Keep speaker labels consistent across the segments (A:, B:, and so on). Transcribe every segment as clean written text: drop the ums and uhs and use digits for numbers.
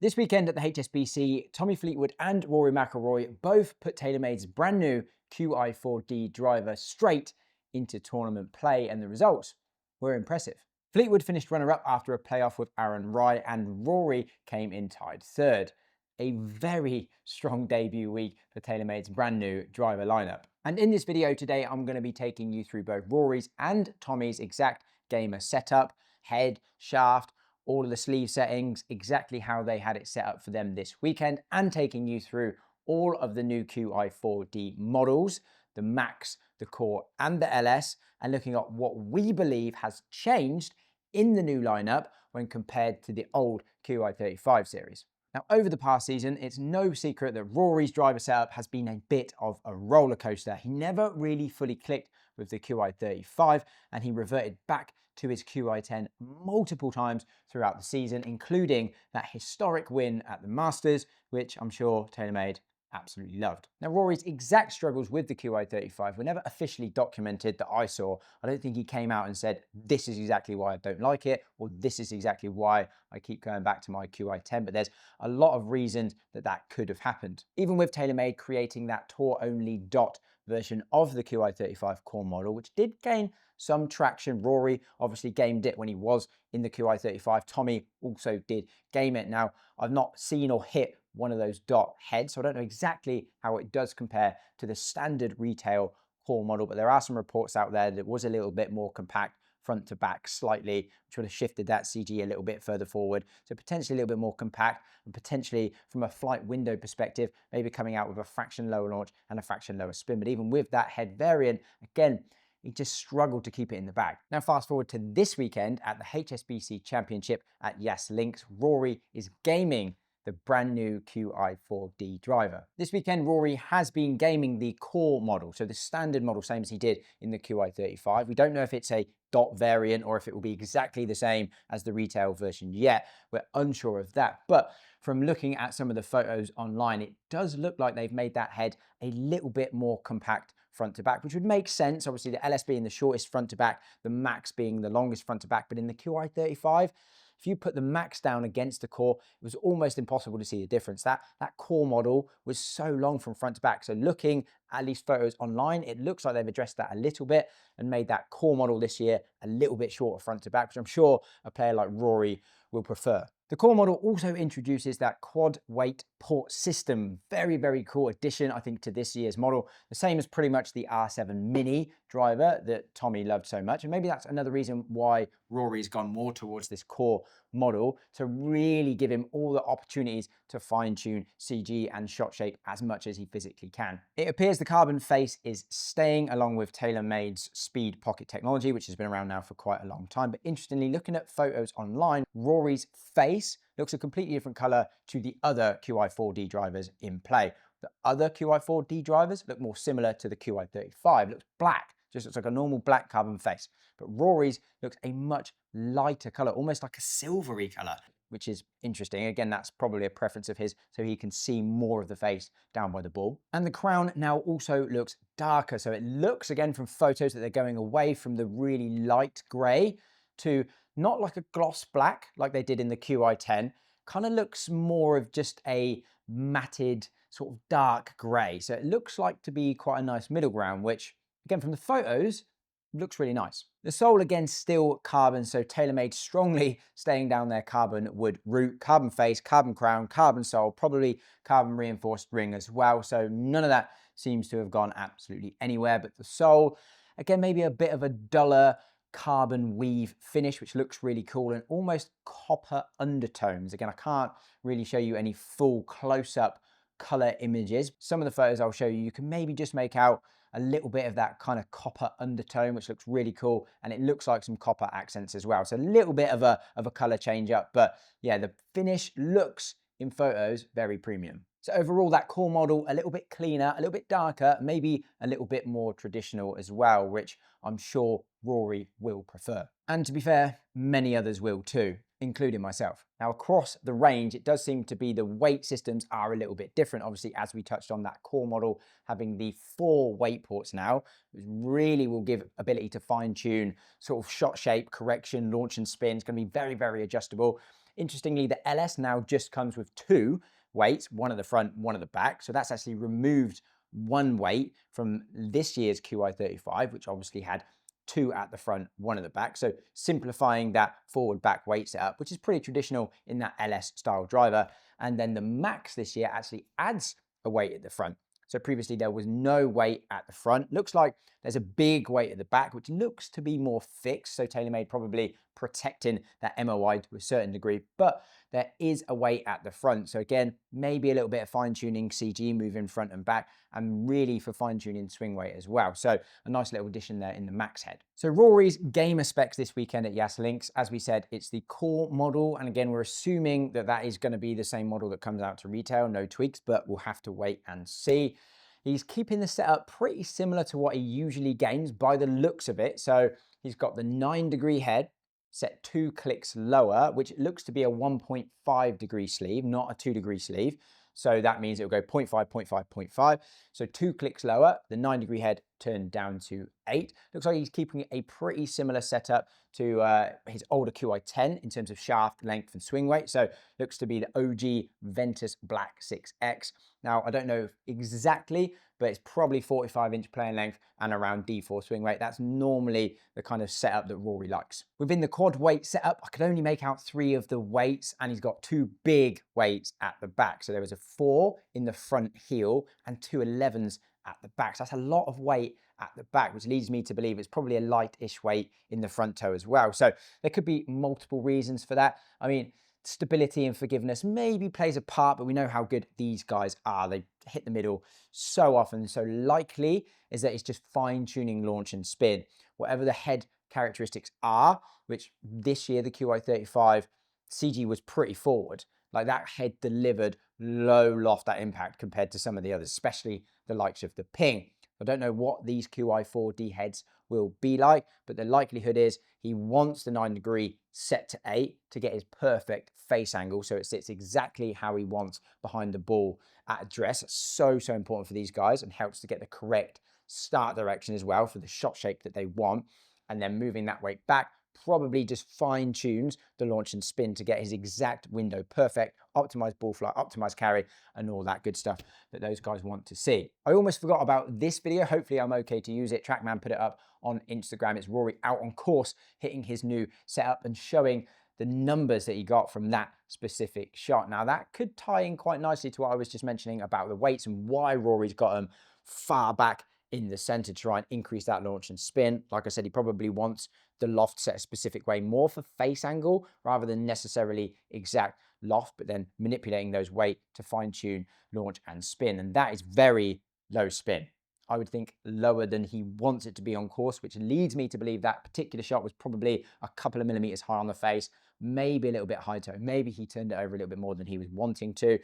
A: This weekend at the HSBC, Tommy Fleetwood and Rory McIlroy both put TaylorMade's brand new Qi4D driver straight into tournament play, and the results were impressive. Fleetwood finished runner-up after a playoff with Aaron Rai, and Rory came in tied third. A very strong debut week for TaylorMade's brand new driver lineup. And in this video today, I'm going to be taking you through both Rory's and Tommy's exact gamer setup, head, shaft, all of the sleeve settings, exactly how they had it set up for them this weekend, and taking you through all of the new Qi4D models, the Max, the Core, and the LS, and looking at what we believe has changed in the new lineup when compared to the old Qi35 series. Now, over the past season, it's no secret that Rory's driver setup has been a bit of a roller coaster. He never really fully clicked with the Qi35, and he reverted back to his Qi10 multiple times throughout the season, including that historic win at the Masters, which I'm sure TaylorMade absolutely loved. Now, Rory's exact struggles with the Qi35 were never officially documented that I saw. I don't think he came out and said, this is exactly why I don't like it, or this is exactly why I keep going back to my Qi10, but there's a lot of reasons that that could have happened. Even with TaylorMade creating that tour-only dot version of the Qi35 core model, which did gain some traction. Rory obviously gamed it when he was in the Qi35. Tommy also did game it. Now, I've not seen or hit one of those dot heads, so I don't know exactly how it does compare to the standard retail core model, but there are some reports out there that it was a little bit more compact front to back slightly, which would have shifted that CG a little bit further forward. So potentially a little bit more compact, and potentially from a flight window perspective, maybe coming out with a fraction lower launch and a fraction lower spin. But even with that head variant, again, he just struggled to keep it in the bag. Now fast forward to this weekend at the HSBC Championship at Yas Links, Rory is gaming the brand new Qi4D driver. This weekend, Rory has been gaming the core model, so the standard model, same as he did in the Qi35. We don't know if it's a dot variant or if it will be exactly the same as the retail version yet. We're unsure of that, but from looking at some of the photos online, it does look like they've made that head a little bit more compact front to back, which would make sense. Obviously, the LS being the shortest front to back, the Max being the longest front to back, but in the Qi35, if you put the Max down against the Core, it was almost impossible to see the difference. That Core model was so long from front to back. So looking at least photos online, it looks like they've addressed that a little bit and made that Core model this year a little bit shorter front to back, which I'm sure a player like Rory will prefer. The Core model also introduces that quad weight port system. Very, very cool addition, I think, to this year's model. The same as pretty much the R7 Mini driver that Tommy loved so much. And maybe that's another reason why Rory's gone more towards this Core model, to really give him all the opportunities to fine-tune CG and shot shape as much as he physically can. It appears the carbon face is staying, along with TaylorMade's speed pocket technology, which has been around now for quite a long time. But interestingly, looking at photos online, Rory's face looks a completely different color to the other Qi4D drivers in play. The other Qi4D drivers look more similar to the Qi35. It looks black, just looks like a normal black carbon face. But Rory's looks a much lighter color, almost like a silvery color, which is interesting. Again, that's probably a preference of his, so he can see more of the face down by the ball. And the crown now also looks darker. So it looks, again, from photos, that they're going away from the really light gray to not like a gloss black like they did in the Qi10. Kind of looks more of just a matted sort of dark gray. So it looks like to be quite a nice middle ground, which, again, from the photos, looks really nice. The sole, again, still carbon, so TaylorMade strongly staying down their carbon wood route. Carbon face, carbon crown, carbon sole, probably carbon reinforced ring as well. So none of that seems to have gone absolutely anywhere. But the sole, again, maybe a bit of a duller carbon weave finish, which looks really cool, and almost copper undertones. Again, I can't really show you any full close-up color images. Some of the photos I'll show you, you can maybe just make out a little bit of that kind of copper undertone, which looks really cool, and it looks like some copper accents as well. So a little bit of a color change up, but yeah, the finish looks in photos very premium. So overall, that core model, a little bit cleaner, a little bit darker, maybe a little bit more traditional as well, which I'm sure Rory will prefer. And to be fair, many others will too, including myself. Now, across the range, it does seem to be the weight systems are a little bit different. Obviously, as we touched on, that core model having the 4 weight ports now, which really will give ability to fine tune sort of shot shape, correction, launch and spin. It's going to be very, very adjustable. Interestingly, the LS now just comes with 2 weights, one at the front, one at the back. So that's actually removed 1 weight from this year's Qi35, which obviously had 2 at the front, 1 at the back. So simplifying that forward back weight setup, which is pretty traditional in that LS style driver. And then the Max this year actually adds a weight at the front. So previously there was no weight at the front. Looks like there's a big weight at the back, which looks to be more fixed. So TaylorMade probably protecting that MOI to a certain degree, but there is a weight at the front. So again, maybe a little bit of fine tuning CG moving front and back, and really for fine tuning swing weight as well. So a nice little addition there in the Max head. So Rory's gamer specs this weekend at Yas Links, as we said, it's the Core model. And again, we're assuming that that is going to be the same model that comes out to retail, no tweaks, but we'll have to wait and see. He's keeping the setup pretty similar to what he usually games by the looks of it. So he's got the 9-degree head set 2 clicks lower, which looks to be a 1.5 degree sleeve, not a 2-degree sleeve. So that means it will go 0.5, 0.5, 0.5. So 2 clicks lower, the 9-degree head turned down to 8. Looks like he's keeping a pretty similar setup to his older Qi10 in terms of shaft length and swing weight. So looks to be the OG Ventus Black 6X. Now, I don't know exactly, but it's probably 45-inch playing length and around D4 swing weight. That's normally the kind of setup that Rory likes. Within the quad weight setup, I could only make out 3 of the weights, and he's got 2 big weights at the back. So there was a 4 in the front heel and 2 11s at the back. So that's a lot of weight at the back, which leads me to believe it's probably a light-ish weight in the front toe as well. So there could be multiple reasons for that. I mean, stability and forgiveness maybe plays a part, but we know how good these guys are. They hit the middle so often. So likely is that it's just fine-tuning launch and spin. Whatever the head characteristics are, which this year the Qi35 CG was pretty forward. Like that head delivered low loft at impact compared to some of the others, especially the likes of the Ping. I don't know what these Qi4D heads will be like, but the likelihood is he wants the 9-degree set to 8 to get his perfect face angle, so it sits exactly how he wants behind the ball at address. That's so important for these guys, and helps to get the correct start direction as well for the shot shape that they want. And then moving that weight back probably just fine tunes the launch and spin to get his exact window perfect, optimized ball flight, optimized carry, and all that good stuff that those guys want to see. I almost forgot about this video. Hopefully I'm okay to use it. Trackman put it up on Instagram. It's Rory out on course, hitting his new setup and showing the numbers that he got from that specific shot. Now that could tie in quite nicely to what I was just mentioning about the weights and why Rory's got them far back in the center to try and increase that launch and spin. Like I said, he probably wants the loft set a specific way, more for face angle rather than necessarily exact loft, but then manipulating those weight to fine tune launch and spin. And that is very low spin. I would think lower than he wants it to be on course, which leads me to believe that particular shot was probably a couple of millimeters high on the face, maybe a little bit high toe. Maybe he turned it over a little bit more than he was wanting to,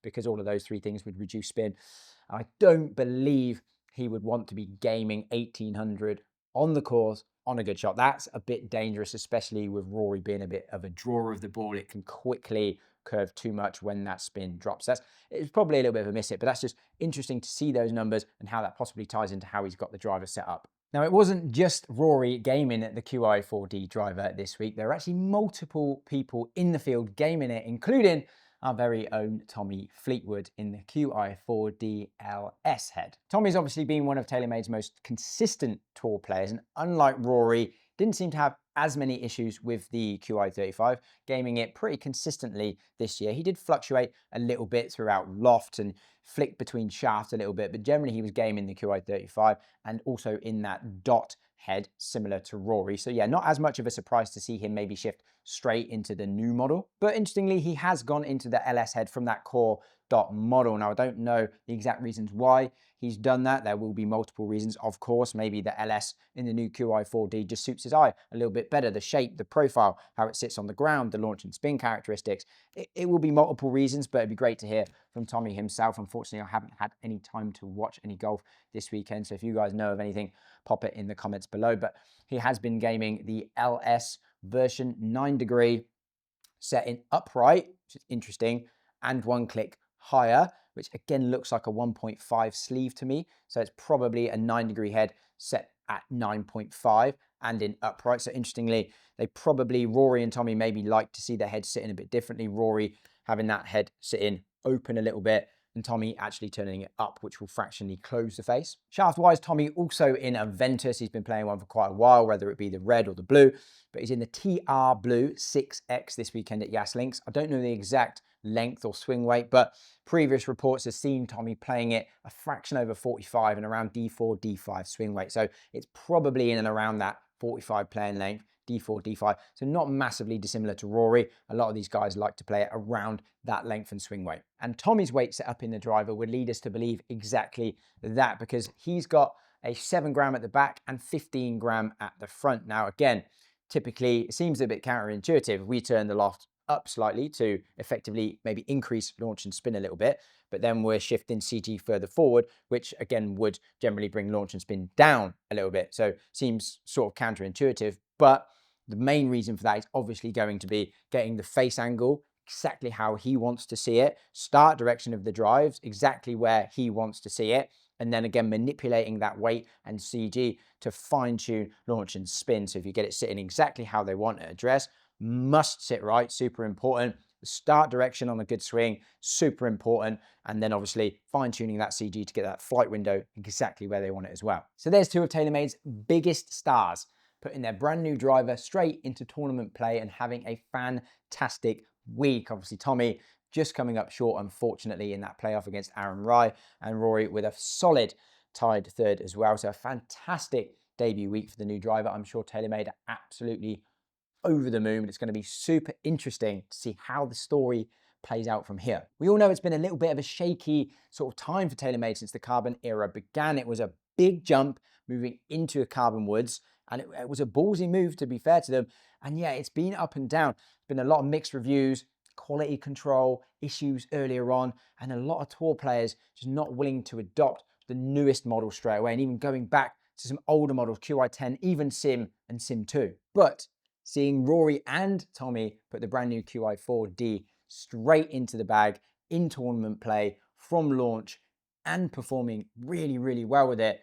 A: because all of those 3 things would reduce spin. I don't believe he would want to be gaming 1800 on the course on a good shot. That's a bit dangerous, especially with Rory being a bit of a drawer of the ball. It can quickly curve too much when that spin drops. It's probably a little bit of a miss hit, but that's just interesting to see those numbers and how that possibly ties into how he's got the driver set up. Now, it wasn't just Rory gaming at the Qi4D driver this week. There are actually multiple people in the field gaming it, including our very own Tommy Fleetwood in the Qi4D LS head. Tommy's obviously been one of TaylorMade's most consistent tour players, and unlike Rory, didn't seem to have as many issues with the Qi35, gaming it pretty consistently this year. He did fluctuate a little bit throughout loft and flick between shafts a little bit, but generally he was gaming the Qi35 and also in that dot head, similar to Rory. So yeah, not as much of a surprise to see him maybe shift straight into the new model. But interestingly, he has gone into the LS head from that core dot model. Now, I don't know the exact reasons why he's done that. There will be multiple reasons, of course. Maybe the LS in the new Qi4D just suits his eye a little bit better. The shape, the profile, how it sits on the ground, the launch and spin characteristics. It will be multiple reasons, but it'd be great to hear from Tommy himself. Unfortunately, I haven't had any time to watch any golf this weekend, so if you guys know of anything, pop it in the comments below. But he has been gaming the LS version 9-degree, set in upright, which is interesting, and 1 click higher, which again looks like a 1.5 sleeve to me. So it's probably a 9-degree head set at 9.5 and in upright. So interestingly, Rory and Tommy maybe like to see their head sitting a bit differently. Rory having that head sitting open a little bit, and Tommy actually turning it up, which will fractionally close the face. Shaft-wise, Tommy also in a Ventus. He's been playing one for quite a while, whether it be the red or the blue, but he's in the TR Blue 6X this weekend at Yas Links. I don't know the exact length or swing weight, but previous reports have seen Tommy playing it a fraction over 45 and around D4, D5 swing weight. So it's probably in and around that 45 playing length, D4, D5. So not massively dissimilar to Rory. A lot of these guys like to play it around that length and swing weight. And Tommy's weight set up in the driver would lead us to believe exactly that, because he's got a 7 gram at the back and 15 gram at the front. Now, again, typically it seems a bit counterintuitive. If we turn the loft up slightly to effectively maybe increase launch and spin a little bit, but then we're shifting CG further forward, which again would generally bring launch and spin down a little bit. So seems sort of counterintuitive, but the main reason for that is obviously going to be getting the face angle exactly how he wants to see it, start direction of the drives exactly where he wants to see it, and then again manipulating that weight and CG to fine tune launch and spin. So if you get it sitting exactly how they want it address, must sit right, super important. The start direction on a good swing, super important. And then obviously fine tuning that CG to get that flight window exactly where they want it as well. So there's two of TaylorMade's biggest stars, putting their brand new driver straight into tournament play and having a fantastic week. Obviously Tommy just coming up short, unfortunately, in that playoff against Aaron Rai, and Rory with a solid tied third as well. So a fantastic debut week for the new driver. I'm sure TaylorMade are absolutely over the moon. It's going to be super interesting to see how the story plays out from here. We all know it's been a little bit of a shaky sort of time for TaylorMade since the carbon era began. It was a big jump moving into a carbon woods, and it was a ballsy move, to be fair to them. And yeah, it's been up and down. There's been a lot of mixed reviews, quality control issues earlier on, and a lot of tour players just not willing to adopt the newest model straight away, and even going back to some older models, QI10, even Sim and Sim 2. But seeing Rory and Tommy put the brand new Qi4D straight into the bag in tournament play from launch and performing really, really well with it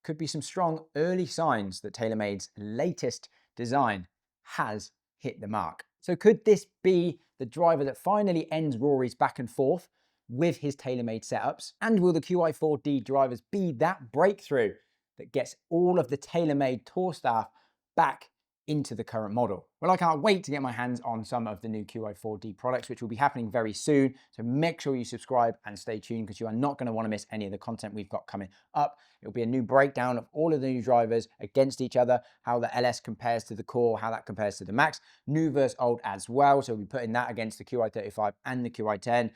A: could be some strong early signs that TaylorMade's latest design has hit the mark. So could this be the driver that finally ends Rory's back and forth with his TaylorMade setups? And will the Qi4D drivers be that breakthrough that gets all of the TaylorMade tour staff back into the current model? Well, I can't wait to get my hands on some of the new Qi4D products, which will be happening very soon. So make sure you subscribe and stay tuned, because you are not going to want to miss any of the content we've got coming up. It'll be a new breakdown of all of the new drivers against each other, how the LS compares to the Core, how that compares to the Max, new versus old as well. So we'll be putting that against the Qi35 and the Qi10.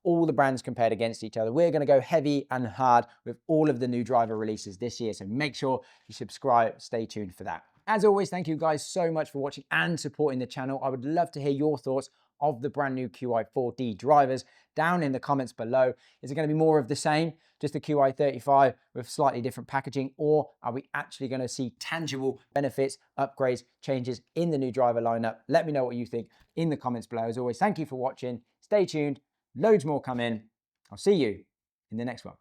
A: All the brands compared against each other. We're going to go heavy and hard with all of the new driver releases this year. So make sure you subscribe, stay tuned for that. As always, thank you guys so much for watching and supporting the channel. I would love to hear your thoughts of the brand new Qi4D drivers down in the comments below. Is it going to be more of the same, just the Qi35 with slightly different packaging, or are we actually going to see tangible benefits, upgrades, changes in the new driver lineup? Let me know what you think in the comments below. As always, thank you for watching. Stay tuned. Loads more come in. I'll see you in the next one.